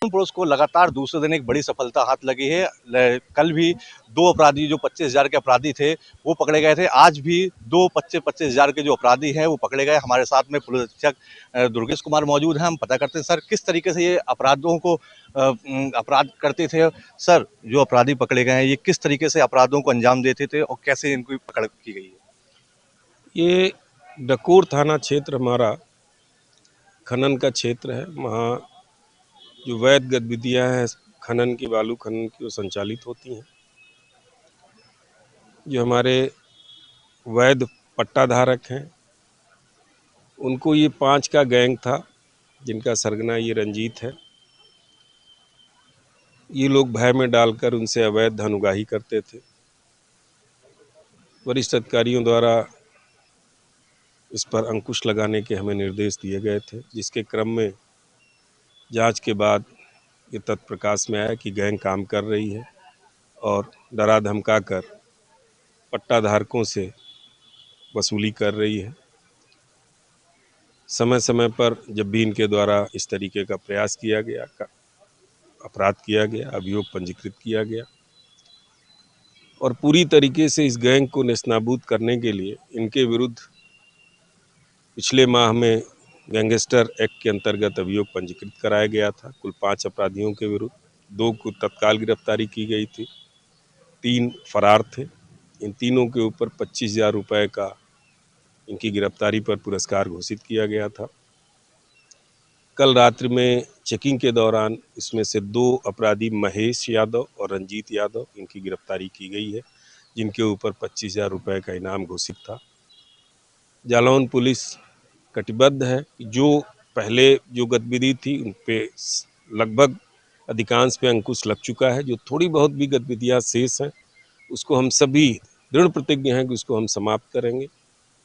Police को लगातार दूसरे दिन एक बड़ी सफलता हाथ लगी है। कल भी 2 अपराधी जो 25,000 के अपराधी थे वो पकड़े गए थे। आज भी 2 25,000 के जो अपराधी हैं वो पकड़े गए। हमारे साथ में पुलिस अधीक्षक दुर्गेश कुमार मौजूद हैं। हम पता करते हैं सर किस तरीके से ये अपराधों को अपराध करते थे। सर, जो अपराधी पकड़े गए हैं ये किस तरीके से अपराधों को अंजाम देते थे और कैसे इनकी पकड़ की गई है? ये डकोर थाना क्षेत्र हमारा खनन का क्षेत्र है। वहाँ जो वैध गतिविधियाँ हैं खनन की, बालू खनन की, वो संचालित होती हैं। जो हमारे वैध पट्टाधारक हैं उनको ये 5 का गैंग था जिनका सरगना ये रंजीत है। ये लोग भय में डालकर उनसे अवैध धन उगाही करते थे। वरिष्ठ अधिकारियों द्वारा इस पर अंकुश लगाने के हमें निर्देश दिए गए थे, जिसके क्रम में जांच के बाद ये तथ्य प्रकाश में आया कि गैंग काम कर रही है और डरा धमका कर पट्टाधारकों से वसूली कर रही है। समय समय पर जब भी इनके द्वारा इस तरीके का प्रयास किया गया, अपराध किया गया, अभियोग पंजीकृत किया गया और पूरी तरीके से इस गैंग को नेस्तनाबूद करने के लिए इनके विरुद्ध पिछले माह में गैंगस्टर एक्ट के अंतर्गत अभियोग पंजीकृत कराया गया था। कुल 5 अपराधियों के विरुद्ध 2 को तत्काल गिरफ्तारी की गई थी, 3 फरार थे। इन तीनों के ऊपर 25,000 रुपये का इनकी गिरफ्तारी पर पुरस्कार घोषित किया गया था। कल रात्रि में चेकिंग के दौरान इसमें से 2 अपराधी महेश यादव और रंजीत यादव, इनकी गिरफ्तारी की गई है, जिनके ऊपर 25,000 रुपये का इनाम घोषित था। जालौन पुलिस कटिबद्ध है कि जो पहले जो गतिविधि थी उन पे लगभग अधिकांश पे अंकुश लग चुका है। जो थोड़ी बहुत भी गतिविधियाँ शेष हैं उसको हम सभी दृढ़ प्रतिज्ञ हैं कि उसको हम समाप्त करेंगे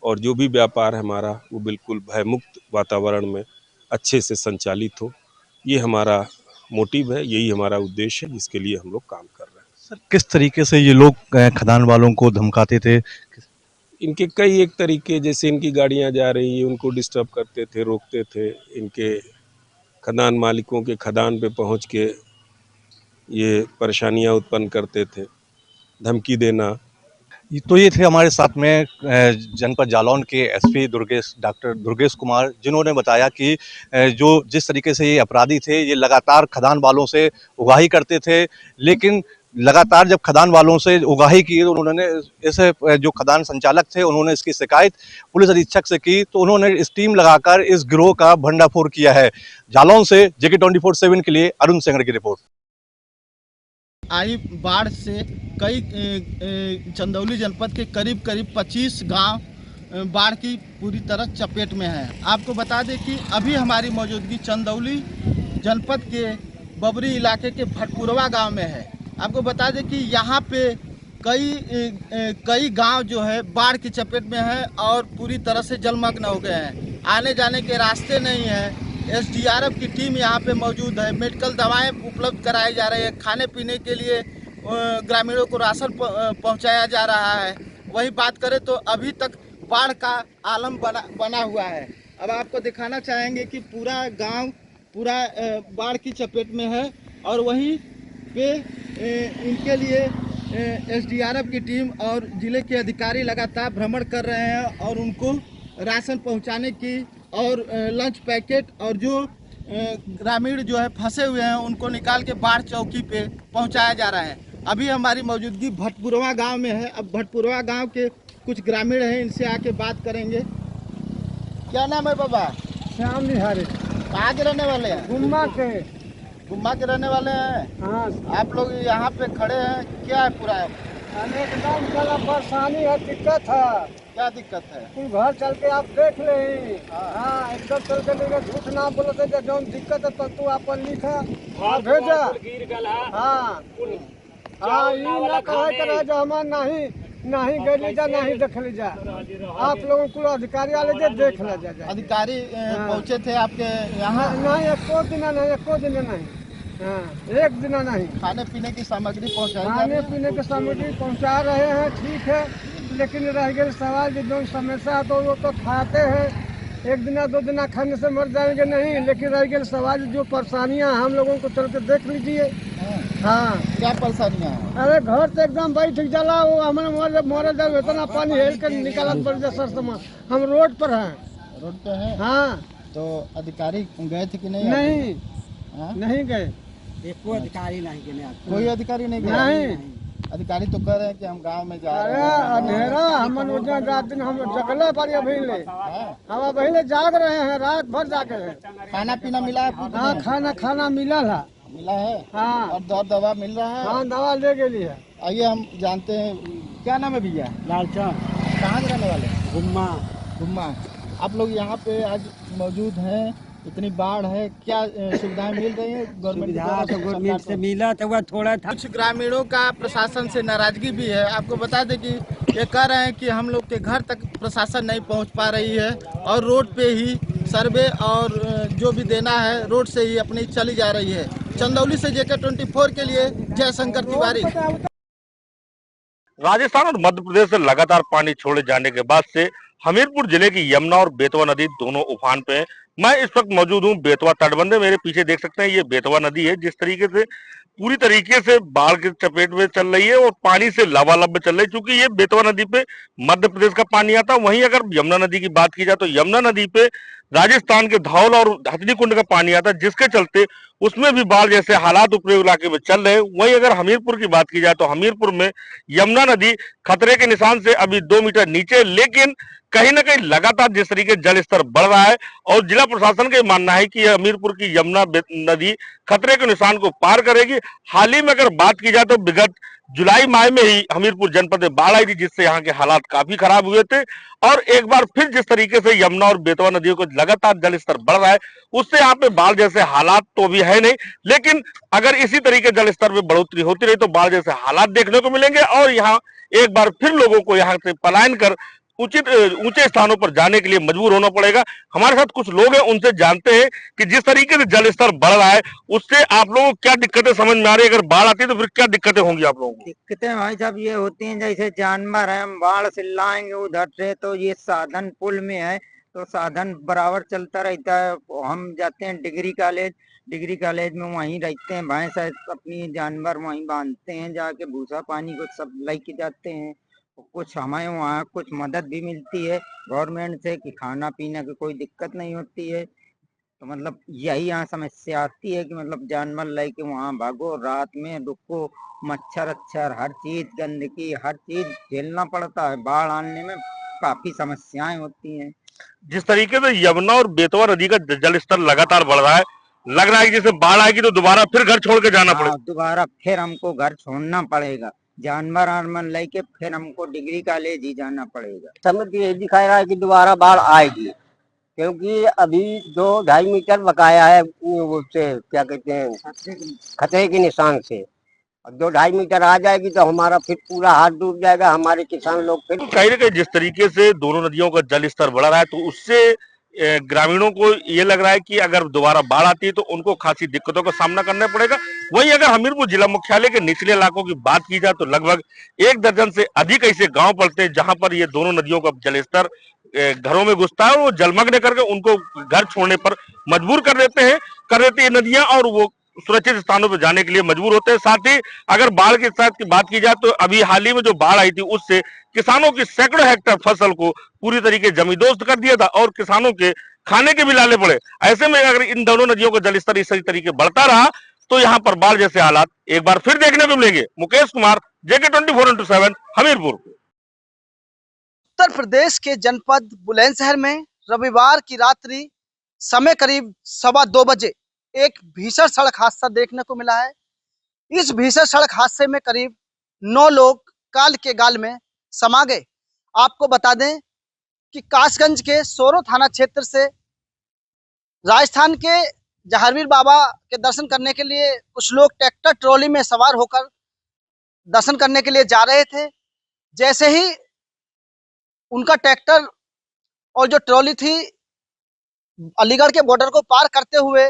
और जो भी व्यापार है हमारा वो बिल्कुल भयमुक्त वातावरण में अच्छे से संचालित हो। ये हमारा मोटिव है, यही हमारा उद्देश्य है, जिसके लिए हम लोग काम कर रहे हैं। सर, किस तरीके से ये लोग खदान वालों को धमकाते थे? इनके कई एक तरीके, जैसे इनकी गाड़ियां जा रही हैं उनको डिस्टर्ब करते थे, रोकते थे। इनके खदान मालिकों के खदान पे पहुंच के ये परेशानियां उत्पन्न करते थे, धमकी देना। तो ये थे हमारे साथ में जनपद जालौन के एसपी डॉक्टर दुर्गेश कुमार, जिन्होंने बताया कि जो जिस तरीके से ये अपराधी थे ये लगातार खदान वालों से उगाही करते थे, लेकिन लगातार जब खदान वालों से उगाही की तो उन्होंने इस जो खदान संचालक थे उन्होंने इसकी शिकायत पुलिस अधीक्षक से की, तो उन्होंने इस टीम लगाकर इस गिरोह का भंडाफोड़ किया है। जालौन से JK 24/7 के लिए अरुण सिंगर की रिपोर्ट। आई बाढ़ से कई चंदौली जनपद के करीब 25 गांव बाढ़ की पूरी तरह चपेट में है। आपको बता दें कि अभी हमारी मौजूदगी चंदौली जनपद के बबरी इलाके के भटपुरवा गांव में है। आपको बता दें कि यहाँ पे कई गांव जो है बाढ़ की चपेट में है और पूरी तरह से जलमग्न हो गए हैं। आने जाने के रास्ते नहीं है। SDRF की टीम यहाँ पे मौजूद है। मेडिकल दवाएं उपलब्ध कराई जा रही है। खाने पीने के लिए ग्रामीणों को राशन पहुँचाया जा रहा है। वही बात करें तो अभी तक बाढ़ का आलम बना हुआ है। अब आपको दिखाना चाहेंगे कि पूरा गांव पूरा बाढ़ की चपेट में है और वहीं पे इनके लिए SDRF की टीम और जिले के अधिकारी लगातार भ्रमण कर रहे हैं और उनको राशन पहुंचाने की और लंच पैकेट और जो ग्रामीण जो है फंसे हुए हैं उनको निकाल के बाढ़ चौकी पे पहुंचाया जा रहा है। अभी हमारी मौजूदगी भटपुरवा गांव में है। अब भटपुरवा गांव के कुछ ग्रामीण हैं, इनसे आके बात करेंगे। क्या नाम है बाबा? श्याम बिहारी। कहाँ के रहने वाले हैं? गुम्मा के रहने वाले हैं। हाँ। आप लोग यहाँ पे खड़े हैं, क्या है पूरा? एकदम बड़ा परेशानी है, दिक्कत है। क्या दिक्कत है? तू घर चल के आप देख ले। हाँ, एकदम चल के लेके झूठ ना बोलते जो जौन दिक्कत है तो तू अपन लिखा और भेजा। हाँ हाँ, ये ना कहे करे जो हमार नहीं गए जा नहीं देख ले जा। आप लोगों को अधिकारी वाले जे देख ले जा। अधिकारी पहुँचे थे आपके यहाँ? नहीं, एको दिन नहीं। हाँ, एक दिन नहीं। खाने पीने की सामग्री पहुँचा? खाने पीने की सामग्री पहुँचा रहे हैं, ठीक है, लेकिन रह गए सवाल जो समस्या है तो वो तो खाते हैं एक दिन 2 दिन खाने से मर जाएंगे नहीं, लेकिन रह गए सवाल जो परेशानियां हम लोगों को चल के देख लीजिए। हाँ, क्या परेशानियाँ हैं? अरे घर से एकदम बैठ जाला, वो हमारे मोरे जब इतना पानी हेल कर निकालत पड़ जाए सर समा। हम रोड पर हैं। रोड पे है? हाँ, तो अधिकारी गए थे कि नहीं? नहीं हाँ? नहीं गए, कोई अधिकारी नहीं गया? नहीं। अधिकारी तो कह रहे हैं कि हम गांव में जा अरे रहे हैं। अंधेरा हम रात दिन हम जगले पर अभी ले, हम अभी ले जाग रहे हैं, रात भर जाके हैं। खाना पीना मिला है? पूछते हाँ, हैं। खाना मिला है। मिला है? हाँ, और दवा मिल रहा है? हाँ, दवा ले के लिए। आइए हम जानते हैं, क्या नाम है भैया? लालचंद, कहाँ के रहने वाले? गुम्मा। गुम्मा। आप लोग यहाँ पे आज मौजूद हैं, इतनी बाढ़ है, क्या सुविधाएं मिल रही है गवर्नमेंट द्वारा? गवर्नमेंट से मिला तो वह थोड़ा था। कुछ ग्रामीणों का प्रशासन से नाराजगी भी है। आपको बता दें कि ये कह रहे हैं कि हम लोग के घर तक प्रशासन नहीं पहुंच पा रही है और रोड पे ही सर्वे और जो भी देना है रोड से ही अपनी चली जा रही है। चंदौली से JK24 के लिए जयशंकर तिवारी। राजस्थान और मध्य प्रदेश से लगातार पानी छोड़े जाने के बाद से हमीरपुर जिले की यमुना और बेतवा नदी दोनों उफान पे हैं। मैं इस वक्त मौजूद हूं बेतवा तटबंध में। मेरे पीछे देख सकते हैं ये बेतवा नदी है, जिस तरीके से पूरी तरीके से बाढ़ की चपेट में चल रही है और पानी से लबालब में चल रही है। क्योंकि ये बेतवा नदी पे मध्य प्रदेश का पानी आता है, वहीं अगर यमुना नदी की बात की जाए तो यमुना नदी पे राजस्थान के धौल और हथनी कुंड का पानी आता है, जिसके चलते उसमें भी बाढ़ जैसे हालात उपरी इलाके में चल रहे हैं। वहीं अगर हमीरपुर की बात की जाए तो हमीरपुर में यमुना नदी खतरे के निशान से अभी 2 मीटर नीचे, लेकिन कहीं ना कहीं लगातार जिस तरीके जल स्तर बढ़ रहा है और जिला प्रशासन का मानना है कि हमीरपुर की यमुना नदी खतरे के निशान को पार करेगी। हाल ही में अगर बात की जाए तो विगत जुलाई माह में ही हमीरपुर जनपद में बाढ़ आई थी, जिससे यहाँ के हालात काफी खराब हुए थे। और एक बार फिर जिस तरीके से यमुना और बेतवा नदियों को लगातार जल स्तर बढ़ रहा है, उससे यहाँ पे बाढ़ जैसे हालात तो भी है नहीं, लेकिन अगर इसी तरीके जल स्तर में बढ़ोतरी होती रही तो बाढ़ जैसे हालात देखने को मिलेंगे और यहाँ एक बार फिर लोगों को यहाँ से पलायन कर उचित ऊंचे स्थानों पर जाने के लिए मजबूर होना पड़ेगा। हमारे साथ कुछ लोग हैं, उनसे जानते हैं कि जिस तरीके से जल स्तर बढ़ रहा है उससे आप लोगों को क्या दिक्कतें समझ में आ रही है। अगर बाढ़ आती है तो फिर क्या दिक्कतें होंगी आप लोगों को? दिक्कतें भाई साहब ये होती हैं, जैसे जानवर है, हम बाढ़ से लाएंगे उधर से तो ये साधन पुल में है तो साधन बराबर चलता रहता है। हम जाते हैं डिग्री कॉलेज में, वहीं रहते हैं, भैंस अपनी जानवर वहीं बांधते हैं, जाके भूसा पानी को सब लेके जाते हैं। कुछ हमें वहाँ कुछ मदद भी मिलती है गवर्नमेंट से कि खाना पीना की कोई दिक्कत नहीं होती है। तो मतलब यही यहाँ समस्या आती है कि मतलब जानवर लेके वहाँ भागो, रात में रुको, मच्छर अच्छर हर चीज गंदगी हर चीज झेलना पड़ता है। बाढ़ आने में काफी समस्याएं होती हैं। जिस तरीके से यमुना और बेतवा नदी का जल स्तर लगातार बढ़ रहा है, लग रहा है कि जैसे बाढ़ आएगी तो दोबारा फिर घर छोड़ के जाना पड़ेगा। दोबारा फिर हमको घर छोड़ना पड़ेगा, जानवर आनवर लेके फिर हमको डिग्री कॉलेज ही जाना पड़ेगा। समझ ये दिखा रहा है कि दोबारा बाढ़ आएगी, क्योंकि अभी 2-2.5 मीटर बकाया है उससे क्या कहते हैं खतरे के निशान से। अब 2-2.5 मीटर आ जाएगी तो हमारा फिर पूरा हाथ डूब जाएगा, हमारे किसान लोग फिर कहीं ना कहीं जिस तरीके से दोनों नदियों का जल स्तर बढ़ रहा है तो उससे ग्रामीणों को ये लग रहा है कि अगर दोबारा बाढ़ आती है तो उनको खासी दिक्कतों का सामना करना पड़ेगा। वहीं अगर हमीरपुर जिला मुख्यालय के निचले इलाकों की बात की जाए तो लगभग 1 दर्जन से अधिक ऐसे गांव पड़ते हैं जहां पर ये दोनों नदियों का जलस्तर घरों में घुसता है और वो जलमग्न करके उनको घर छोड़ने पर मजबूर कर देती है नदियां और वो सुरक्षित स्थानों पर जाने के लिए मजबूर होते हैं। साथ ही अगर बाढ़ के साथ की बात की जाए तो अभी हाल ही में जो बाढ़ आई थी उससे किसानों की सैकड़ों हेक्टेयर फसल को पूरी तरीके जमींदोस्त कर दिया था और किसानों के खाने के भी लाले पड़े। ऐसे में अगर इन दोनों नदियों का जलस्तर इसी तरीके बढ़ता रहा तो यहाँ पर बाढ़ जैसे हालात एक बार फिर देखने को मिलेंगे। मुकेश कुमार, JK24x7 हमीरपुर। उत्तर प्रदेश के जनपद बुलंदशहर में रविवार की रात्रि समय करीब 2:15 बजे एक भीषण सड़क हादसा देखने को मिला है। इस भीषण सड़क हादसे में करीब 9 लोग काल के गाल में समा गए। आपको बता दें कि कासगंज के सोरो थाना क्षेत्र से राजस्थान के जहारवीर बाबा के दर्शन करने के लिए कुछ लोग ट्रैक्टर ट्रॉली में सवार होकर दर्शन करने के लिए जा रहे थे। जैसे ही उनका ट्रैक्टर और जो ट्रॉली थी अलीगढ़ के बॉर्डर को पार करते हुए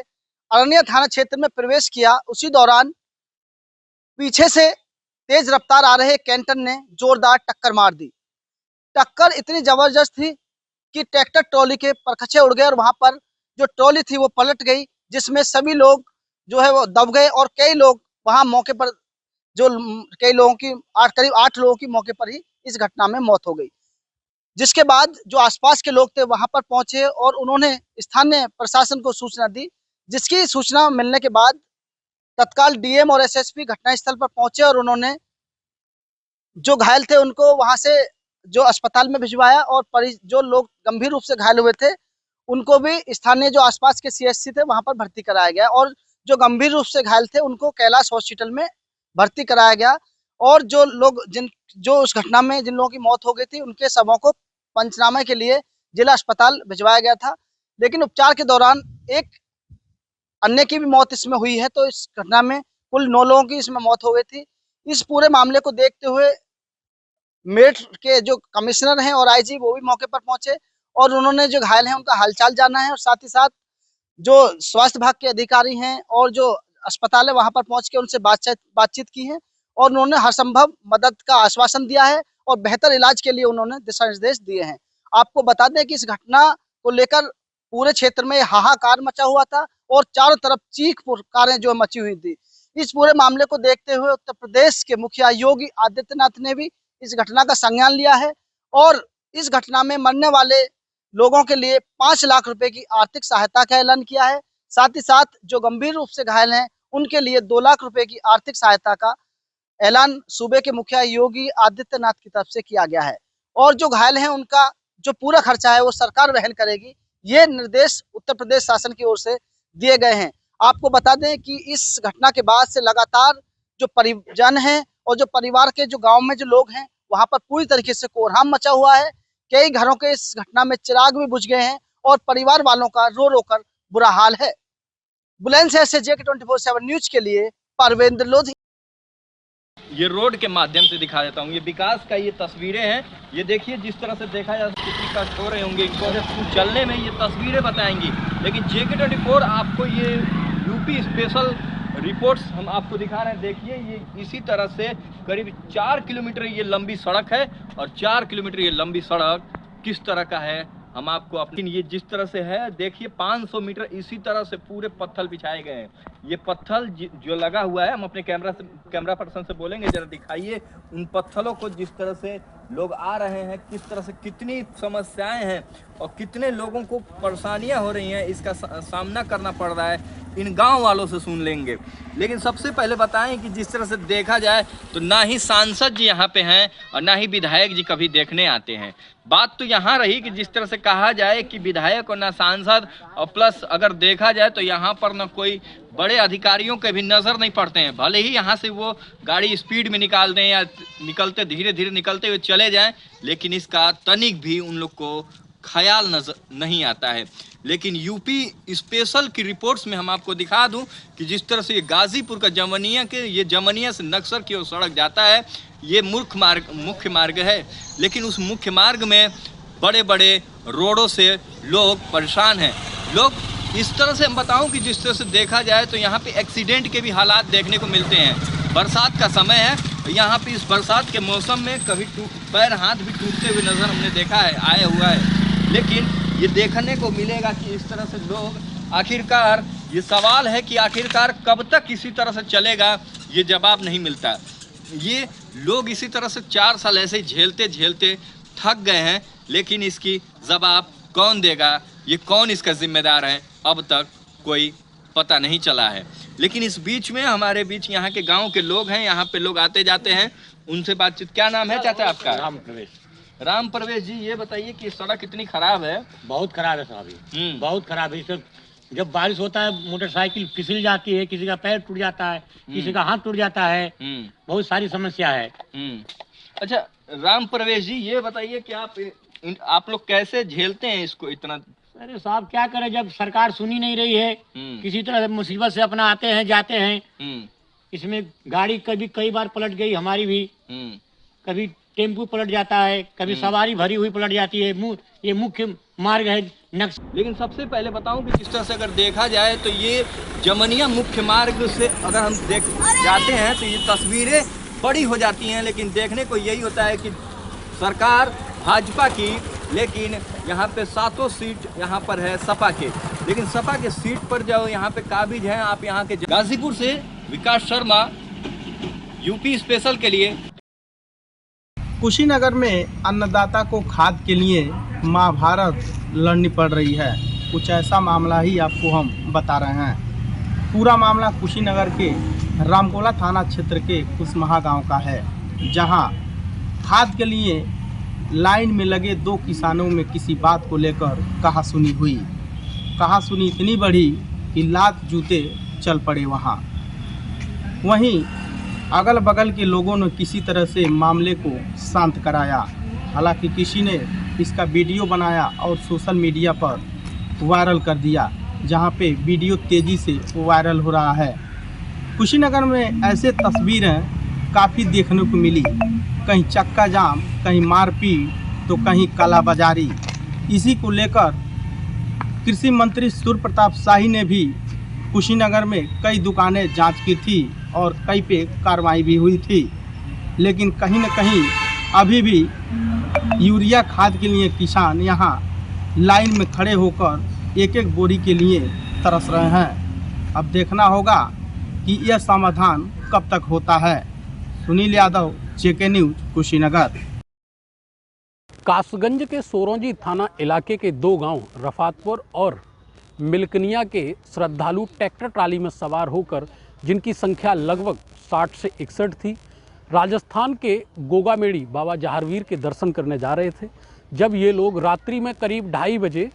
अरनिया थाना क्षेत्र में प्रवेश किया, उसी दौरान पीछे से तेज रफ्तार आ रहे कैंटर ने जोरदार टक्कर मार दी। टक्कर इतनी जबरदस्त थी कि ट्रैक्टर ट्रॉली के परखचे उड़ गए और वहां पर जो ट्रॉली थी वो पलट गई, जिसमें सभी लोग जो है वो दब गए और कई लोग वहां मौके पर कई लोगों की करीब 8 लोगों की मौके पर ही इस घटना में मौत हो गई। जिसके बाद जो आसपास के लोग थे वहां पर पहुंचे और उन्होंने स्थानीय प्रशासन को सूचना दी, जिसकी सूचना मिलने के बाद तत्काल डीएम और एसएसपी घटनास्थल पर पहुंचे और उन्होंने जो घायल थे उनको वहां से जो अस्पताल में भिजवाया और जो लोग गंभीर रूप से घायल हुए थे उनको भी स्थानीय जो आसपास के सीएचसी थे वहां पर भर्ती कराया गया और जो गंभीर रूप से घायल थे उनको कैलाश हॉस्पिटल में भर्ती कराया गया और जो उस घटना में जिन लोगों की मौत हो गई थी उनके शवों को पंचनामे के लिए जिला अस्पताल भिजवाया गया था। लेकिन उपचार के दौरान एक अन्य की भी मौत इसमें हुई है, तो इस घटना में कुल 9 लोगों की इसमें मौत हो गई थी। इस पूरे मामले को देखते हुए मेरठ के जो कमिश्नर हैं और आईजी वो भी मौके पर पहुंचे और उन्होंने जो घायल हैं उनका हालचाल जाना है और साथ ही साथ जो स्वास्थ्य विभाग के अधिकारी हैं और जो अस्पताल है वहां पर पहुंच के उनसे बातचीत की है और उन्होंने हर संभव मदद का आश्वासन दिया है और बेहतर इलाज के लिए उन्होंने दिशा निर्देश दिए हैं। आपको बता दें कि इस घटना को लेकर पूरे क्षेत्र में हाहाकार मचा हुआ था और चारों तरफ चीख पुकारें जो मची हुई थी। इस पूरे मामले को देखते हुए उत्तर प्रदेश के मुखिया योगी आदित्यनाथ ने भी इस घटना का संज्ञान लिया है और इस घटना में मरने वाले लोगों के लिए 5 लाख रुपए की आर्थिक सहायता का ऐलान किया है। साथ ही साथ जो गंभीर रूप से घायल हैं उनके लिए 2 लाख रुपए की आर्थिक सहायता का ऐलान सूबे के मुखिया योगी आदित्यनाथ की तरफ से किया गया है और जो घायल हैं उनका जो पूरा खर्चा है वो सरकार वहन करेगी। ये निर्देश उत्तर प्रदेश शासन की ओर से दिए गए हैं। आपको बता दें कि इस घटना के बाद से लगातार जो परिजन हैं और जो परिवार के जो गांव में जो लोग हैं वहां पर पूरी तरीके से कोहराम मचा हुआ है। कई घरों के इस घटना में चिराग भी बुझ गए हैं और परिवार वालों का रो रो कर बुरा हाल है। बुलंदशहर से JK24/7 न्यूज के लिए परवेंद्र लोधी। ये रोड के माध्यम से दिखा देता हूँ, ये विकास का ये तस्वीरें हैं। ये देखिए जिस तरह से देखा जा कितनी कष्ट हो रहे होंगे इनको चलने में, ये तस्वीरें बताएंगी। लेकिन JK24 आपको ये यूपी स्पेशल रिपोर्ट्स हम आपको दिखा रहे हैं। देखिए ये इसी तरह से करीब 4 किलोमीटर ये लंबी सड़क है और 4 किलोमीटर ये लंबी सड़क किस तरह का है हम आपको अपनी ये जिस तरह से है देखिए 500 मीटर इसी तरह से पूरे पत्थर बिछाए गए हैं। ये पत्थर जो लगा हुआ है हम अपने कैमरा पर्सन से बोलेंगे जरा दिखाइए उन पत्थरों को, जिस तरह से लोग आ रहे हैं, किस तरह से कितनी समस्याएं हैं और कितने लोगों को परेशानियां हो रही हैं, इसका सामना करना पड़ रहा है। इन गांव वालों से सुन लेंगे। लेकिन सबसे पहले बताएं कि जिस तरह से देखा जाए तो ना ही सांसद जी यहाँ पे हैं और ना ही विधायक जी कभी देखने आते हैं। बात तो यहाँ रही कि जिस तरह से कहा जाए कि विधायक और ना सांसद और प्लस अगर देखा जाए तो यहाँ पर ना कोई बड़े अधिकारियों के भी नज़र नहीं पड़ते हैं। भले ही यहाँ से वो गाड़ी स्पीड में निकाल दें या निकलते धीरे धीरे निकलते हुए चले जाएं, लेकिन इसका तनिक भी उन लोग को ख्याल नजर नहीं आता है। लेकिन यूपी स्पेशल की रिपोर्ट्स में हम आपको दिखा दूं कि जिस तरह से ये गाजीपुर का जमनिया से नक्सर की ओर सड़क जाता है, ये मुख्य मार्ग है। लेकिन उस मुख्य मार्ग में बड़े बड़े रोडों से लोग परेशान हैं। लोग इस तरह से हम बताऊं कि जिस तरह से देखा जाए तो यहाँ पे एक्सीडेंट के भी हालात देखने को मिलते हैं। बरसात का समय है, यहाँ पे इस बरसात के मौसम में कभी पैर हाथ भी टूटते हुए नज़र हमने देखा है, आया हुआ है। लेकिन ये देखने को मिलेगा कि इस तरह से लोग आखिरकार, ये सवाल है कि आखिरकार कब तक इसी तरह से चलेगा, ये जवाब नहीं मिलता। ये लोग इसी तरह से 4 साल ऐसे ही झेलते झेलते थक गए हैं, लेकिन इसकी जवाब कौन देगा, ये कौन इसका जिम्मेदार है, अब तक कोई पता नहीं चला है। लेकिन इस बीच में हमारे बीच यहाँ के गांव के लोग हैं, यहाँ पे लोग आते जाते हैं, उनसे बातचीत। क्या नाम है चाचा आपका? राम प्रवेश जी, ये बताइए कि सड़क कितनी खराब है? बहुत खराब है साहब, बहुत खराब है। जब बारिश होता है मोटरसाइकिल फिसल जाती है, किसी का पैर टूट जाता है, किसी का हाथ टूट जाता है, बहुत सारी समस्या है। अच्छा राम प्रवेश जी, ये बताइए कि आप लोग कैसे झेलते हैं इसको इतना? अरे साहब क्या करें, जब सरकार सुनी नहीं रही है, किसी तरह मुसीबत से अपना आते हैं जाते हैं। इसमें गाड़ी कई बार पलट गई हमारी भी, कभी टेम्पू पलट जाता है, कभी सवारी भरी हुई पलट जाती है। ये मुख्य मार्ग है लेकिन सबसे पहले बताऊं कि जिस तरह से अगर देखा जाए तो ये जमनिया मुख्य मार्ग से अगर हम जाते हैं तो ये तस्वीरें बड़ी हो जाती हैं। लेकिन देखने को यही होता है कि सरकार भाजपा की लेकिन यहाँ पे 7 सीट यहाँ पर है सपा के, लेकिन सपा के सीट पर जो यहाँ पे काबिज हैं आप यहाँ के। गाजीपुर से विकास शर्मा, यूपी स्पेशल के लिए। कुशीनगर में अन्नदाता को खाद के लिए महाभारत लड़नी पड़ रही है। कुछ ऐसा मामला ही आपको हम बता रहे हैं। पूरा मामला कुशीनगर के रामकोला थाना क्षेत्र के कुसमाहा गांव का है, जहां खाद के लिए लाइन में लगे 2 किसानों में किसी बात को लेकर कहासुनी हुई। कहासुनी इतनी बढ़ी कि लात जूते चल पड़े वहां। वहीं अगल बगल के लोगों ने किसी तरह से मामले को शांत कराया। हालांकि किसी ने इसका वीडियो बनाया और सोशल मीडिया पर वायरल कर दिया, जहां पे वीडियो तेज़ी से वायरल हो रहा है। कुशीनगर में ऐसे तस्वीरें काफ़ी देखने को मिली, कहीं चक्का जाम, कहीं मारपीट, तो कहीं कालाबाजारी। इसी को लेकर कृषि मंत्री सूर्य प्रताप शाही ने भी कुशीनगर में कई दुकानें जांच की थी और कई पे कार्रवाई भी हुई थी, लेकिन कहीं न कहीं अभी भी यूरिया खाद के लिए किसान यहाँ लाइन में खड़े होकर एक एक बोरी के लिए तरस रहे हैं। अब देखना होगा कि यह समाधान कब तक होता है। Sunil Yadav, JK news, Kushinagar. कासगंज के सोरोंजी थाना इलाके के 2 गांव रफातपुर और मिल्कनिया के श्रद्धालु ट्रैक्टर ट्राली में सवार होकर, जिनकी संख्या लगभग 60 से 61 थी, राजस्थान के गोगामेड़ी बाबा जहारवीर के दर्शन करने जा रहे थे। जब ये लोग रात्रि में करीब 2:30 बजे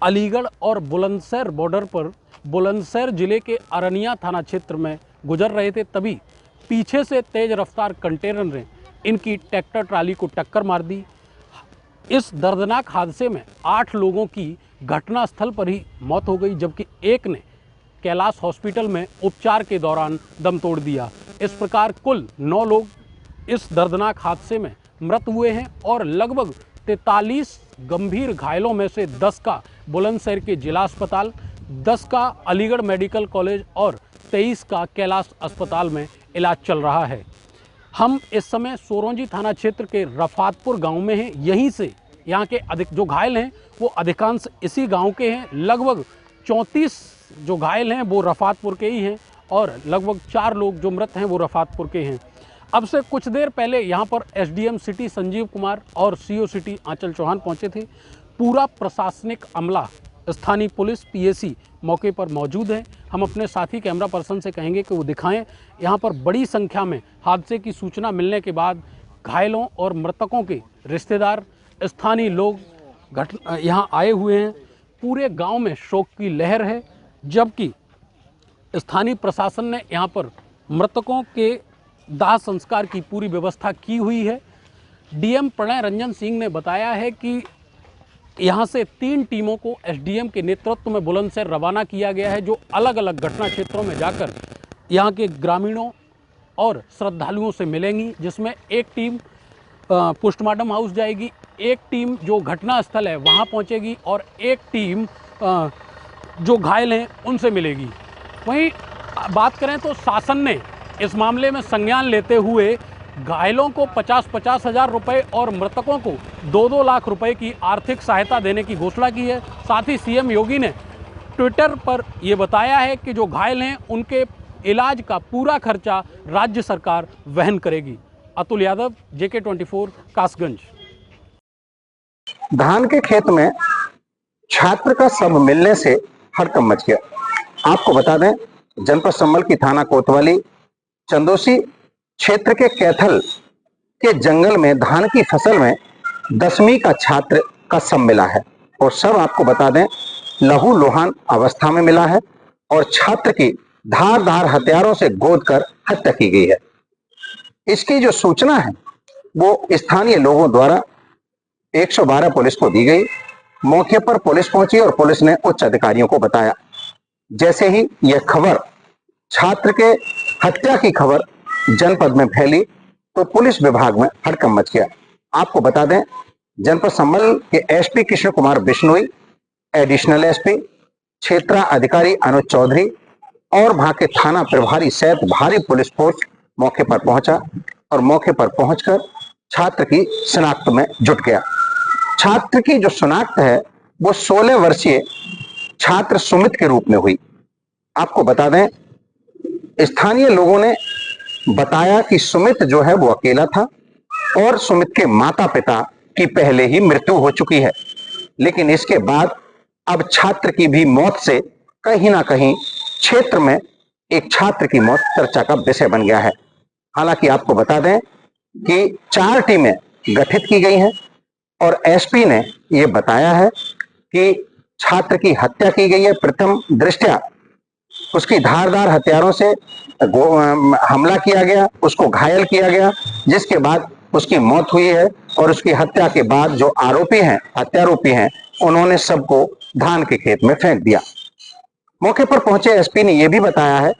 अलीगढ़ और बुलंदशहर बॉर्डर पर बुलंदशहर जिले के अरनिया थाना क्षेत्र में गुजर रहे थे, तभी पीछे से तेज रफ्तार कंटेनर ने इनकी ट्रैक्टर ट्राली को टक्कर मार दी। इस दर्दनाक हादसे में 8 लोगों की घटनास्थल पर ही मौत हो गई, जबकि एक ने कैलाश हॉस्पिटल में उपचार के दौरान दम तोड़ दिया। इस प्रकार कुल 9 लोग इस दर्दनाक हादसे में मृत हुए हैं और लगभग 43 गंभीर घायलों में से 10 का बुलंदशहर के जिला अस्पताल, 10 का अलीगढ़ मेडिकल कॉलेज और 23 का कैलाश अस्पताल में इलाज चल रहा है। हम इस समय सोरोंजी थाना क्षेत्र के रफातपुर गांव में हैं। यहीं से यहाँ के जो घायल हैं वो अधिकांश इसी गांव के हैं। लगभग 34 जो घायल हैं वो रफातपुर के ही हैं और लगभग 4 लोग जो मृत हैं वो रफातपुर के हैं। अब से कुछ देर पहले यहाँ पर एसडीएम सिटी संजीव कुमार और सीओ सिटी आंचल चौहान पहुँचे थे। पूरा प्रशासनिक अमला, स्थानीय पुलिस, पीएसी मौके पर मौजूद है। हम अपने साथी कैमरा पर्सन से कहेंगे कि वो दिखाएं। यहाँ पर बड़ी संख्या में हादसे की सूचना मिलने के बाद घायलों और मृतकों के रिश्तेदार, स्थानीय लोग यहाँ आए हुए हैं। पूरे गांव में शोक की लहर है, जबकि स्थानीय प्रशासन ने यहाँ पर मृतकों के दाह संस्कार की पूरी व्यवस्था की हुई है। डीएम प्रणय रंजन सिंह ने बताया है कि यहाँ से 3 टीमों को एसडीएम के नेतृत्व में बुलंदशहर रवाना किया गया है, जो अलग अलग घटना क्षेत्रों में जाकर यहाँ के ग्रामीणों और श्रद्धालुओं से मिलेंगी, जिसमें एक टीम पोस्टमार्टम हाउस जाएगी, एक टीम जो घटना स्थल है वहाँ पहुँचेगी और एक टीम जो घायल हैं उनसे मिलेगी। वहीं बात करें तो शासन ने इस मामले में संज्ञान लेते हुए घायलों को 50-50 हज़ार रुपये और मृतकों को 2-2 लाख रुपए की आर्थिक सहायता देने की घोषणा की है। साथ ही सीएम योगी ने ट्विटर पर यह बताया है कि जो घायल हैं उनके इलाज का पूरा खर्चा राज्य सरकार वहन करेगी। अतुल यादव, जेके 24, कासगंज। धान के खेत में छात्र का शव मिलने से हड़कंप मच गया। आपको बता दें, जनपद संभल की थाना कोतवाली चंदोसी क्षेत्र के कैथल के जंगल में धान की फसल में 10वीं का छात्र का शव मिला है और शव आपको बता दें लहू लुहान अवस्था में मिला है और छात्र की धारदार हथियारों से गोद कर हत्या की गई है। इसकी जो सूचना है वो स्थानीय लोगों द्वारा 112 पुलिस को दी गई। मौके पर पुलिस पहुंची और पुलिस ने उच्च अधिकारियों को बताया। जैसे ही यह खबर, छात्र के हत्या की खबर जनपद में फैली तो पुलिस विभाग में हड़कंप मच गया। आपको बता दें, जनपद संभल के SP Krishna Kumar Bishnoi, additional SP, क्षेत्रा अधिकारी अनुज चौधरी और वहां के थाना प्रभारी सहित भारी पुलिस फोर्स मौके पर पहुंचा और मौके पर पहुंचकर छात्र की शिनाख्त में जुट गया। छात्र की जो शनाख्त है वो 16 वर्षीय छात्र सुमित के रूप में हुई। आपको बता दें, स्थानीय लोगों ने बताया कि सुमित जो है वो अकेला था और सुमित के माता पिता की पहले ही मृत्यु हो चुकी है, लेकिन इसके बाद अब छात्र की भी मौत से कहीं ना कहीं क्षेत्र में एक छात्र की मौत चर्चा का विषय बन गया है। हालांकि आपको बता दें कि 4 टीमें गठित की गई हैं और एसपी ने यह बताया है कि छात्र की हत्या की गई है। प्रथम दृष्टया उसकी धारदार हथियारों से हमला किया गया, उसको घायल किया गया, जिसके बाद उसकी मौत हुई है और उसकी हत्या के बाद जो आरोपी हैं, हत्यारोपी हैं, उन्होंने सबको धान के खेत में फेंक दिया। मौके पर पहुंचे एसपी ने यह भी बताया है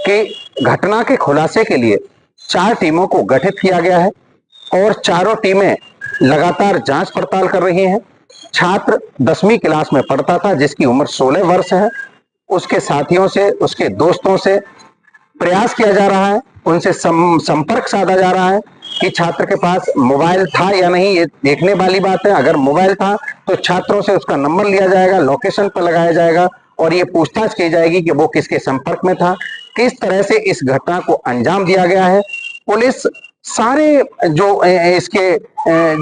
कि घटना के खुलासे के लिए 4 टीमों को गठित किया गया है और चारों टीमें लगातार जांच पड़ताल कर रही हैं। छात्र 10वीं क्लास में पढ़ता था, जिसकी उम्र 16 वर्ष है। उसके साथियों से, उसके दोस्तों से प्रयास किया जा रहा है, उनसे संपर्क साधा जा रहा है कि छात्र के पास मोबाइल था या नहीं। ये देखने वाली बात है। अगर मोबाइल था तो छात्रों से उसका नंबर लिया जाएगा, लोकेशन पर लगाया जाएगा और ये पूछताछ की जाएगी कि वो किसके संपर्क में था, किस तरह से इस घटना को अंजाम दिया गया है। पुलिस सारे जो इसके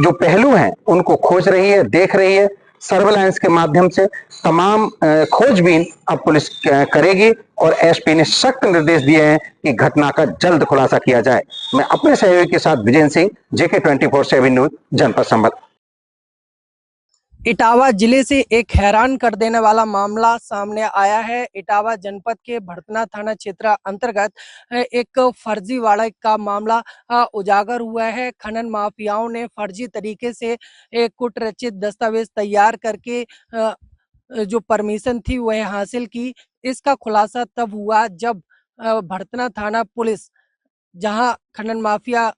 जो पहलू हैं उनको खोज रही है, देख रही है। सर्वेलांस के माध्यम से तमाम खोजबीन अब पुलिस करेगी और एसपी ने सख्त निर्देश दिए हैं कि घटना का जल्द खुलासा किया जाए। मैं अपने सहयोगी के साथ विजय सिंह, जेके 24/7 न्यूज, जनपद संभल। इटावा जिले से एक हैरान कर देने वाला मामला सामने आया है। इटावा जनपद के भड़तना थाना क्षेत्र अंतर्गत एक फर्जीवाड़ा का मामला उजागर हुआ है। खनन माफियाओं ने फर्जी तरीके से एक कुटरचित दस्तावेज तैयार करके जो परमिशन थी वह हासिल की। इसका खुलासा तब हुआ जब भड़तना थाना पुलिस, जहां खनन माफिया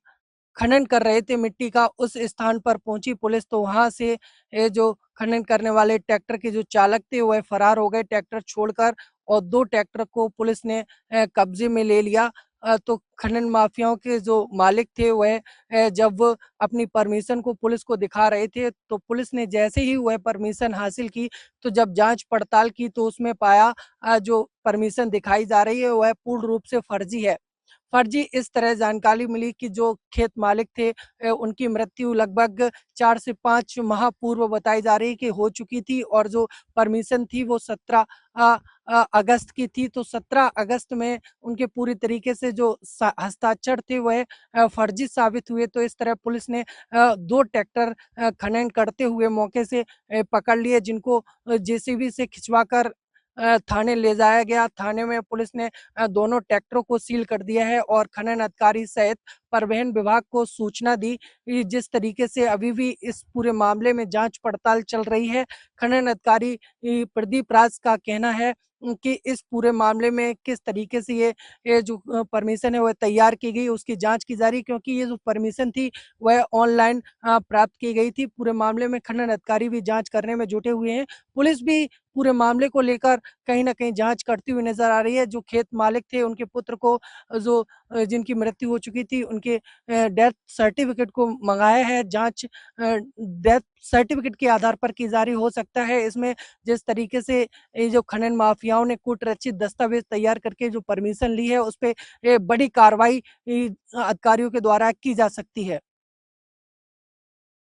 खनन कर रहे थे मिट्टी का, उस स्थान पर पहुंची पुलिस, तो वहां से जो खनन करने वाले ट्रैक्टर के जो चालक थे वह फरार हो गए ट्रैक्टर छोड़कर, और 2 ट्रैक्टर को पुलिस ने कब्जे में ले लिया। तो खनन माफियाओं के जो मालिक थे वह जब वो अपनी परमिशन को पुलिस को दिखा रहे थे, तो पुलिस ने जैसे ही वह परमिशन हासिल की, तो जब जांच पड़ताल की तो उसमें पाया जो परमिशन दिखाई जा रही है वह पूर्ण रूप से फर्जी है। फर्जी इस तरह जानकारी मिली कि जो खेत मालिक थे उनकी मृत्यु लगभग 4 से 5 माह पूर्व बताई जा रही कि हो चुकी थी, और जो परमिशन थी वो 17 अगस्त की थी। तो 17 अगस्त में उनके पूरी तरीके से जो हस्ताक्षर थे वह फर्जी साबित हुए। तो इस तरह पुलिस ने 2 ट्रैक्टर खनन करते हुए मौके से पकड़ लिए, जिनको जेसीबी से खिंचवाकर थाने ले जाया गया। थाने में पुलिस ने दोनों ट्रैक्टरों को सील कर दिया है और खनन अधिकारी सहित परिवहन विभाग को सूचना दी। जिस तरीके से अभी भी इस पूरे मामले में जांच पड़ताल चल रही है, खनन अधिकारी प्रदीप राज का कहना है कि इस पूरे मामले में किस तरीके से ये जो परमिशन है वह तैयार की गई, उसकी जांच की जा रही, क्योंकि ये जो परमिशन थी वह ऑनलाइन प्राप्त की गई थी। पूरे मामले में खनन अधिकारी भी जांच करने में जुटे हुए हैं। पुलिस भी पूरे मामले को लेकर कहीं न कहीं जांच करती हुई नजर आ रही है। जो खेत मालिक थे उनके पुत्र को जो जिनकी मृत्यु हो चुकी थी उनके डेथ सर्टिफिकेट को मंगाया है। जांच डेथ सर्टिफिकेट के आधार पर की जा रही हो सकता है। इसमें जिस तरीके से ये जो खनन माफियाओं ने कुटरचित दस्तावेज तैयार करके जो परमिशन ली है उस पे बड़ी कार्रवाई अधिकारियों के द्वारा की जा सकती है।